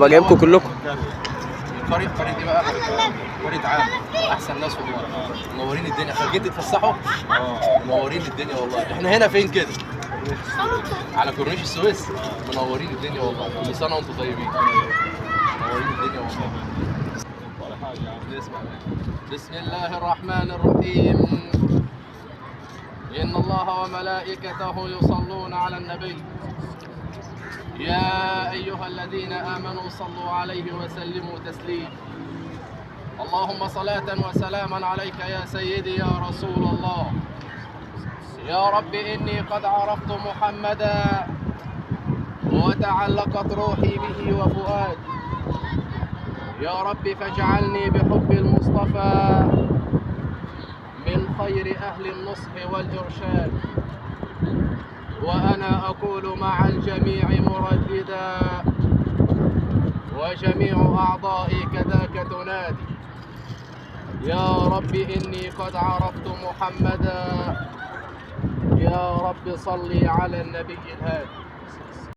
بقى جايبكم كلكم. القرية دي بقى قرية عام، أحسن ناس والله، منورين الدنيا. خارجين تتفسحوا؟ منورين الدنيا والله. إحنا هنا فين كده؟ على كورنيش السويس. منورين الدنيا والله، كل سنة وأنتم طيبين. منورين الدنيا والله. بسم الله الرحمن الرحيم. إن الله وملائكته يصلون على النبي يا أيها الذين آمنوا صلوا عليه وسلموا تسليما. اللهم صلاة وسلاما عليك يا سيدي يا رسول الله. يا رب إني قد عرفت محمدا وتعلقت روحي به وفؤادي. يا رب فاجعلني بحب المصطفى من خير أهل النصح والإرشاد. وأنا أقول مع الجميع مرددا وجميع أعضائي كذاك تنادي. يا رب إني قد عرفت محمدا. يا رب صل على النبي الهادي.